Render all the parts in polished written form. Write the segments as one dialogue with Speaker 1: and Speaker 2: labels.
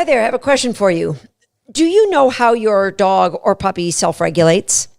Speaker 1: Hi there, I have a question for you. Do you know how your dog or puppy self-regulates?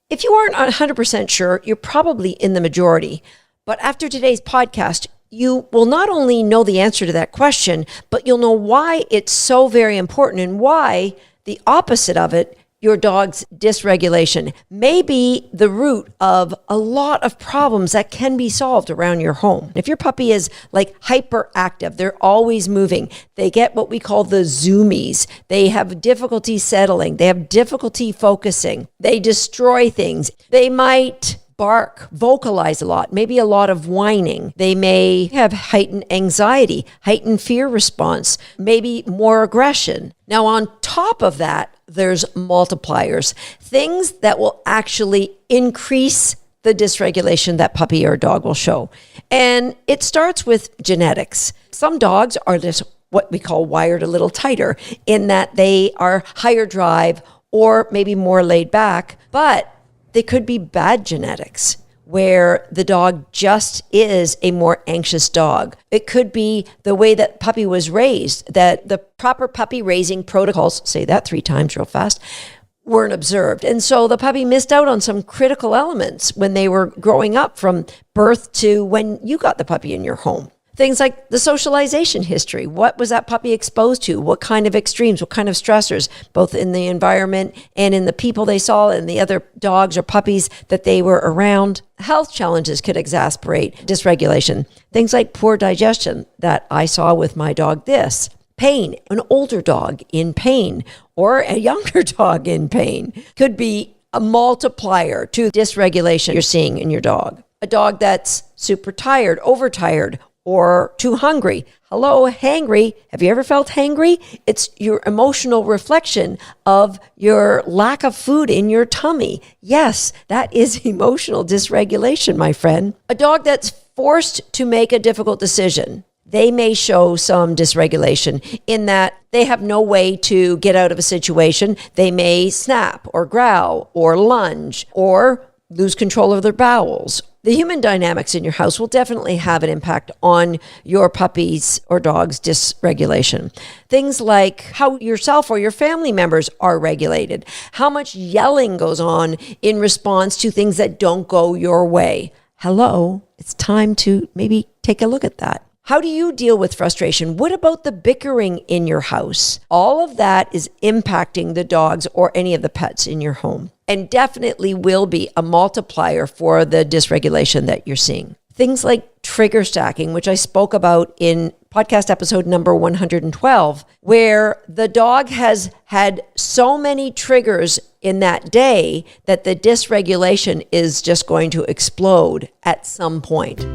Speaker 1: If you aren't 100% sure, you're probably in the majority. But after today's podcast, you will not only know the answer to that question, but you'll know why it's so very important and why the opposite of it, your dog's dysregulation, may be the root of a lot of problems that can be solved around your home. If your puppy is like hyperactive, they're always moving, they get what we call the zoomies, they have difficulty settling, they have difficulty focusing, they destroy things, they might bark, vocalize a lot, maybe a lot of whining. They may have heightened anxiety, heightened fear response, maybe more aggression. Now, on top of that, there's multipliers, things that will actually increase the dysregulation that puppy or dog will show. And it starts with genetics. Some dogs are just what we call wired a little tighter in that they are higher drive or maybe more laid back, but they could be bad genetics where the dog just is a more anxious dog. It could be the way that puppy was raised, that the proper puppy raising protocols, say that 3 times real fast, weren't observed. And so the puppy missed out on some critical elements when they were growing up from birth to when you got the puppy in your home. Things like the socialization history. What was that puppy exposed to? What kind of extremes? What kind of stressors, both in the environment and in the people they saw and the other dogs or puppies that they were around? Health challenges could exacerbate dysregulation. Things like poor digestion that I saw with my dog this. Pain, an older dog in pain or a younger dog in pain could be a multiplier to dysregulation you're seeing in your dog. A dog that's super tired, overtired, or too hungry. Hello, hangry. Have you ever felt hangry? It's your emotional reflection of your lack of food in your tummy. Yes, that is emotional dysregulation, my friend. A dog that's forced to make a difficult decision, they may show some dysregulation in that they have no way to get out of a situation. They may snap or growl or lunge or lose control of their bowels. The human dynamics in your house will definitely have an impact on your puppy's or dog's dysregulation. Things like how yourself or your family members are regulated, how much yelling goes on in response to things that don't go your way. Hello, it's time to maybe take a look at that. How do you deal with frustration? What about the bickering in your house? All of that is impacting the dogs or any of the pets in your home, and definitely will be a multiplier for the dysregulation that you're seeing. Things like trigger stacking, which I spoke about in podcast episode number 112, where the dog has had so many triggers in that day that the dysregulation is just going to explode at some point.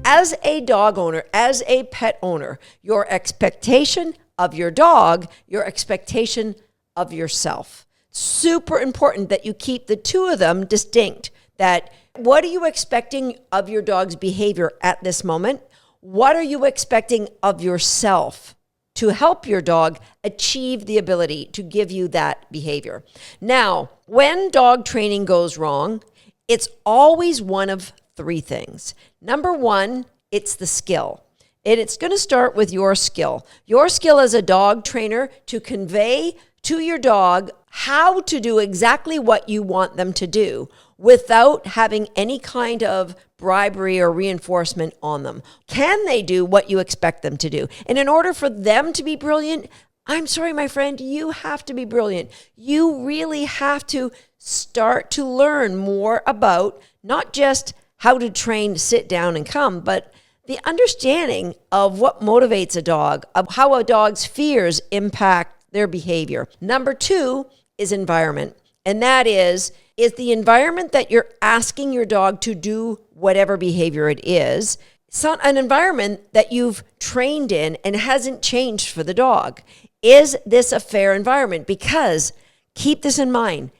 Speaker 1: As a dog owner, as a pet owner, your expectation of your dog, your expectation of yourself. Super important that you keep the two of them distinct. That what are you expecting of your dog's behavior at this moment? What are you expecting of yourself to help your dog achieve the ability to give you that behavior? Now, when dog training goes wrong, it's always one of 3 things. Number 1, it's the skill. And it's going to start with your skill. Your skill as a dog trainer to convey to your dog how to do exactly what you want them to do without having any kind of bribery or reinforcement on them. Can they do what you expect them to do? And in order for them to be brilliant, I'm sorry, my friend, you have to be brilliant. You really have to start to learn more about not just how to train, sit down and come, but the understanding of what motivates a dog, of how a dog's fears impact their behavior. Number 2 is environment. And that is the environment that you're asking your dog to do whatever behavior it is, an environment that you've trained in and hasn't changed for the dog. Is this a fair environment? Because keep this in mind,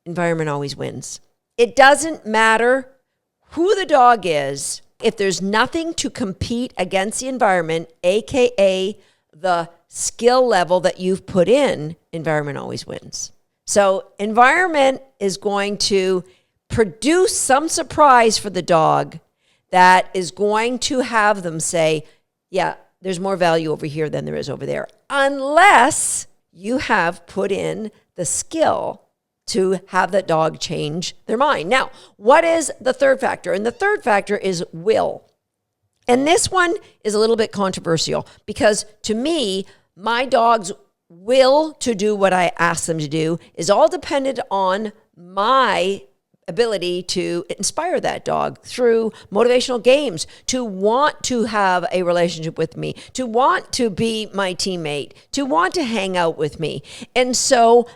Speaker 1: environment always wins. It doesn't matter who the dog is. If there's nothing to compete against the environment, AKA the skill level that you've put in, environment always wins. So environment is going to produce some surprise for the dog that is going to have them say, yeah, there's more value over here than there is over there, unless you have put in the skill to have that dog change their mind. Now, what is the third factor? And the third factor is will. And this one is a little bit controversial because to me, my dog's will to do what I ask them to do is all dependent on my ability to inspire that dog through motivational games, to want to have a relationship with me, to want to be my teammate, to want to hang out with me. And so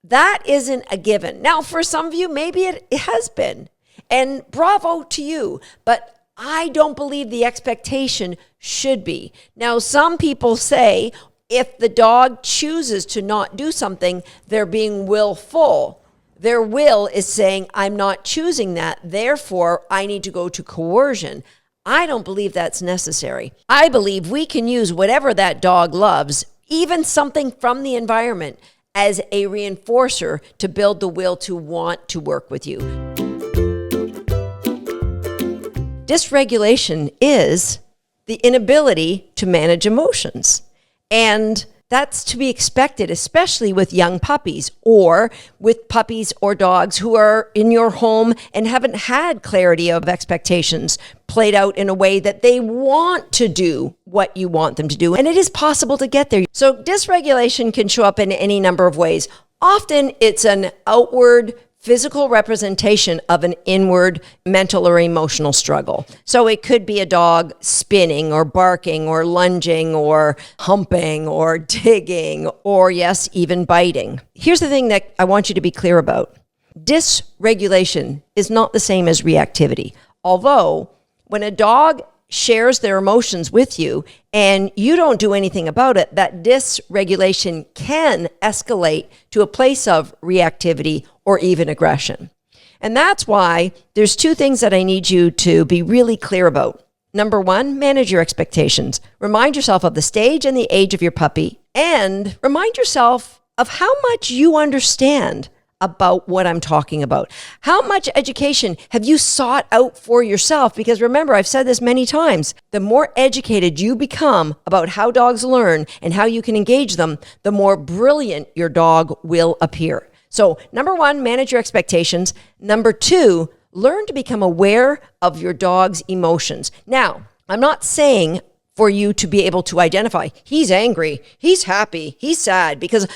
Speaker 1: that isn't a given. Now, for some of you, maybe it has been, and bravo to you, but I don't believe the expectation should be. Now, some people say if the dog chooses to not do something, they're being willful. Their will is saying, I'm not choosing that, therefore I need to go to coercion. I don't believe that's necessary. I believe we can use whatever that dog loves, even something from the environment, as a reinforcer to build the will to want to work with you. Dysregulation is the inability to manage emotions. And that's to be expected, especially with young puppies or with puppies or dogs who are in your home and haven't had clarity of expectations played out in a way that they want to do what you want them to do. And it is possible to get there. So dysregulation can show up in any number of ways. Often it's an outward physical representation of an inward mental or emotional struggle. So it could be a dog spinning or barking or lunging or humping or digging or, yes, even biting. Here's the thing that I want you to be clear about. Dysregulation is not the same as reactivity. Although when a dog shares their emotions with you and you don't do anything about it, that dysregulation can escalate to a place of reactivity or even aggression. And that's why there's two things that I need you to be really clear about. Number one, manage your expectations. Remind yourself of the stage and the age of your puppy, and remind yourself of how much you understand about what I'm talking about. How much education have you sought out for yourself? Because remember, I've said this many times, the more educated you become about how dogs learn and how you can engage them, the more brilliant your dog will appear. So number one, manage your expectations. Number two, learn to become aware of your dog's emotions. Now, I'm not saying for you to be able to identify, he's angry, he's happy, he's sad, because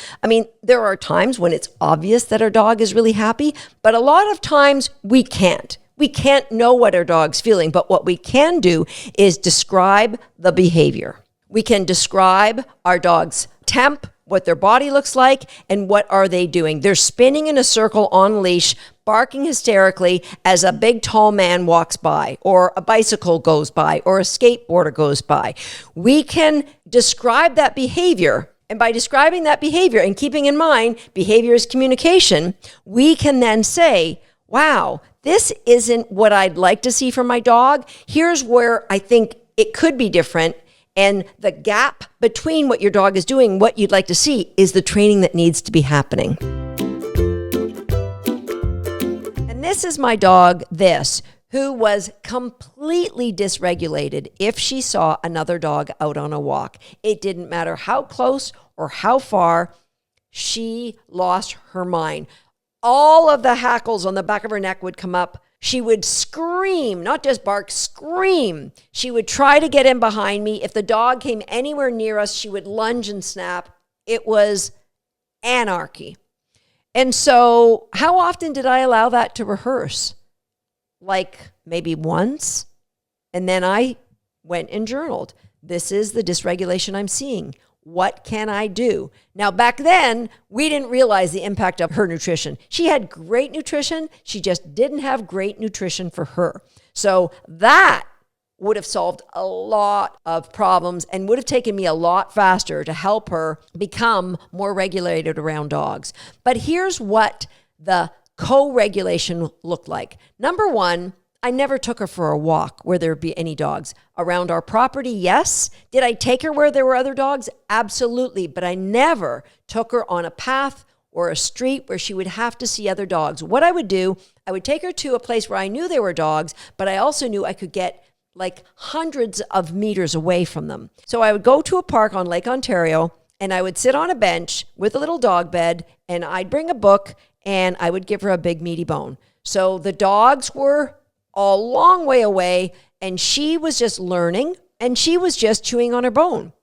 Speaker 1: there are times when it's obvious that our dog is really happy, but a lot of times we can't. We can't know what our dog's feeling, but what we can do is describe the behavior. We can describe our dog's temp, what their body looks like, and what are they doing. They're spinning in a circle on a leash, barking hysterically as a big tall man walks by, or a bicycle goes by, or a skateboarder goes by. We can describe that behavior, and by describing that behavior and keeping in mind behavior is communication, we can then say, wow, this isn't what I'd like to see from my dog. Here's where I think it could be different. And the gap between what your dog is doing, what you'd like to see, is the training that needs to be happening. And this is my dog, who was completely dysregulated if she saw another dog out on a walk. It didn't matter how close or how far, she lost her mind. All of the hackles on the back of her neck would come up. She would scream, not just bark, scream. She would try to get in behind me. If the dog came anywhere near us, she would lunge and snap. It was anarchy. And so how often did I allow that to rehearse? Like maybe once. And then I went and journaled. This is the dysregulation I'm seeing. What can I do? Now, back then, we didn't realize the impact of her nutrition. She had great nutrition. She just didn't have great nutrition for her. So that would have solved a lot of problems and would have taken me a lot faster to help her become more regulated around dogs. But here's what the co-regulation looked like. Number one, I never took her for a walk where there'd be any dogs. Around our property, yes. Did I take her where there were other dogs? Absolutely. But I never took her on a path or a street where she would have to see other dogs. What I would do, I would take her to a place where I knew there were dogs, but I also knew I could get like hundreds of meters away from them. So I would go to a park on Lake Ontario and I would sit on a bench with a little dog bed and I'd bring a book and I would give her a big meaty bone. So the dogs were a long way away and she was just learning and she was just chewing on her bone.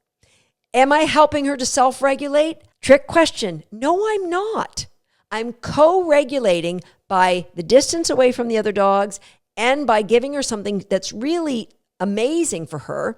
Speaker 1: Am I helping her to self-regulate? Trick question. No, I'm not. I'm co-regulating by the distance away from the other dogs and by giving her something that's really amazing for her.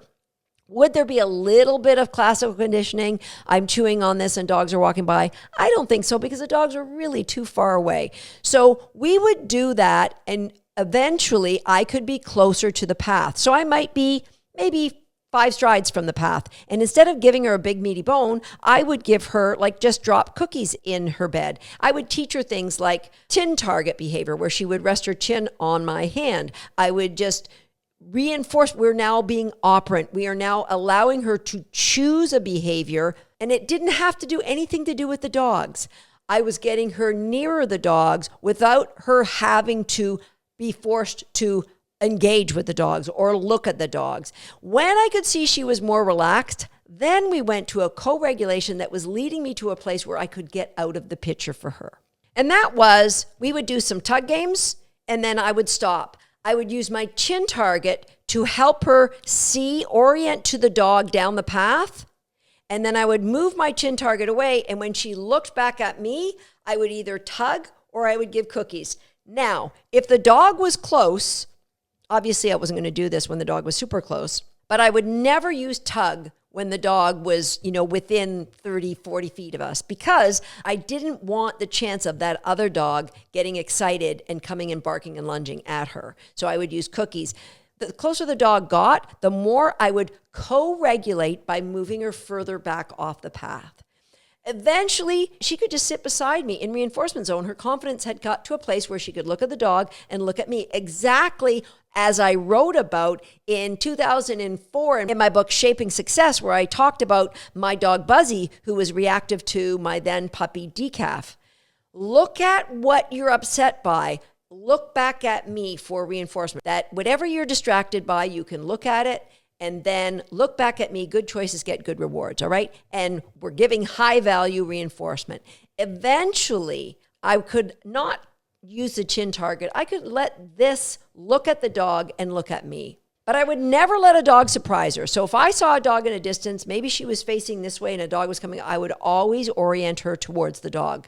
Speaker 1: Would there be a little bit of classical conditioning? I'm chewing on this and dogs are walking by. I don't think so because the dogs are really too far away. So we would do that and eventually I could be closer to the path. So I might be maybe 5 strides from the path. And instead of giving her a big meaty bone, I would give her like just drop cookies in her bed. I would teach her things like chin target behavior where she would rest her chin on my hand. I would just reinforce we're now being operant. We are now allowing her to choose a behavior and it didn't have to do anything to do with the dogs. I was getting her nearer the dogs without her having to be forced to engage with the dogs or look at the dogs. When I could see she was more relaxed, then we went to a co-regulation that was leading me to a place where I could get out of the picture for her. And that was, we would do some tug games and then I would stop. I would use my chin target to help her orient to the dog down the path. And then I would move my chin target away. And when she looked back at me, I would either tug or I would give cookies. Now, if the dog was close, obviously I wasn't going to do this when the dog was super close, but I would never use tug when the dog was, within 30, 40 feet of us because I didn't want the chance of that other dog getting excited and coming and barking and lunging at her. So I would use cookies. The closer the dog got, the more I would co-regulate by moving her further back off the path. Eventually, she could just sit beside me in reinforcement zone. Her confidence had got to a place where she could look at the dog and look at me exactly as I wrote about in 2004 in my book, Shaping Success, where I talked about my dog Buzzy, who was reactive to my then puppy Decaf. Look at what you're upset by. Look back at me for reinforcement. That whatever you're distracted by, you can look at it and then look back at me. Good choices get good rewards, all right? And we're giving high value reinforcement. Eventually, I could not use the chin target. I could let this look at the dog and look at me. But I would never let a dog surprise her. So if I saw a dog in a distance, maybe she was facing this way and a dog was coming, I would always orient her towards the dog.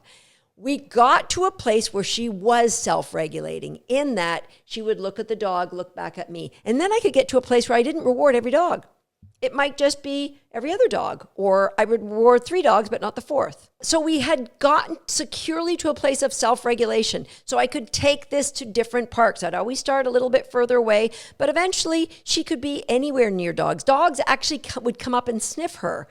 Speaker 1: We got to a place where she was self-regulating in that she would look at the dog, look back at me. And then I could get to a place where I didn't reward every dog. It might just be every other dog, or I would reward 3 dogs, but not the 4th. So we had gotten securely to a place of self-regulation. So I could take this to different parks. I'd always start a little bit further away, but eventually she could be anywhere near dogs. Dogs actually would come up and sniff her.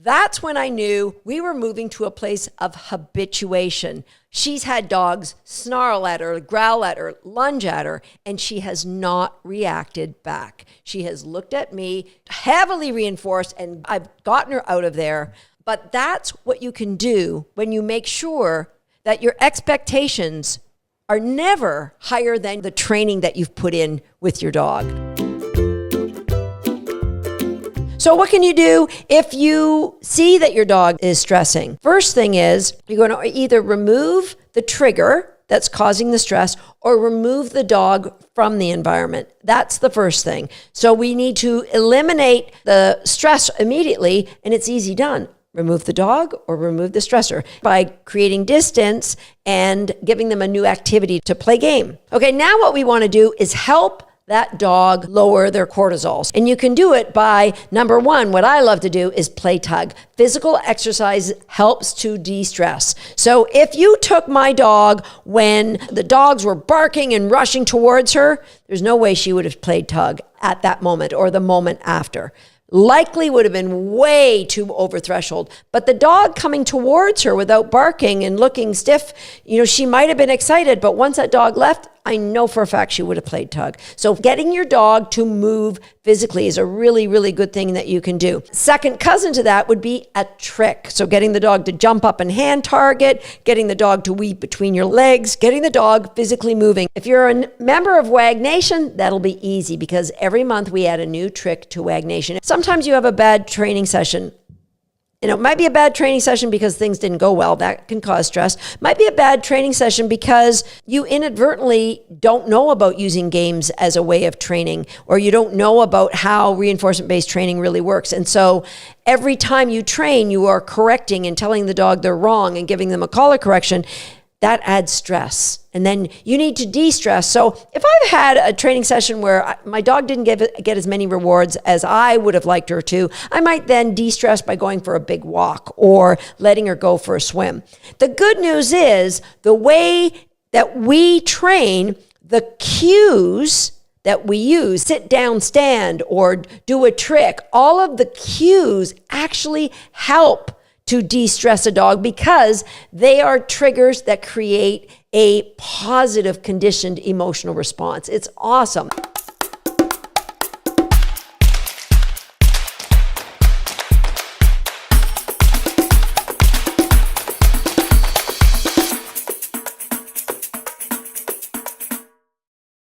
Speaker 1: That's when I knew we were moving to a place of habituation. She's had dogs snarl at her, growl at her, lunge at her, and she has not reacted back. She has looked at me, heavily reinforced, and I've gotten her out of there. But that's what you can do when you make sure that your expectations are never higher than the training that you've put in with your dog. So what can you do if you see that your dog is stressing? First thing is you're going to either remove the trigger that's causing the stress or remove the dog from the environment. That's the first thing. So we need to eliminate the stress immediately, and it's easy done. Remove the dog or remove the stressor by creating distance and giving them a new activity to play game. Okay, now what we want to do is help that dog lower their cortisol. And you can do it by, number one, what I love to do is play tug. Physical exercise helps to de-stress. So if you took my dog when the dogs were barking and rushing towards her, there's no way she would have played tug at that moment or the moment after. Likely would have been way too over threshold. But the dog coming towards her without barking and looking stiff, she might have been excited, but once that dog left, I know for a fact she would have played tug. So getting your dog to move physically is a really, really good thing that you can do. Second cousin to that would be a trick. So getting the dog to jump up and hand target, getting the dog to weep between your legs, getting the dog physically moving. If you're a member of WAG Nation, that'll be easy because every month we add a new trick to WAG Nation. Sometimes you have a bad training session. It might be a bad training session because things didn't go well. That can cause stress. Might be a bad training session because you inadvertently don't know about using games as a way of training, or you don't know about how reinforcement-based training really works. And so every time you train, you are correcting and telling the dog they're wrong and giving them a collar correction. That adds stress. And then you need to de-stress. So if I've had a training session where my dog didn't get as many rewards as I would have liked her to, I might then de-stress by going for a big walk or letting her go for a swim. The good news is the way that we train, the cues that we use, sit down, stand, or do a trick, all of the cues actually help to de-stress a dog because they are triggers that create a positive conditioned emotional response. It's awesome.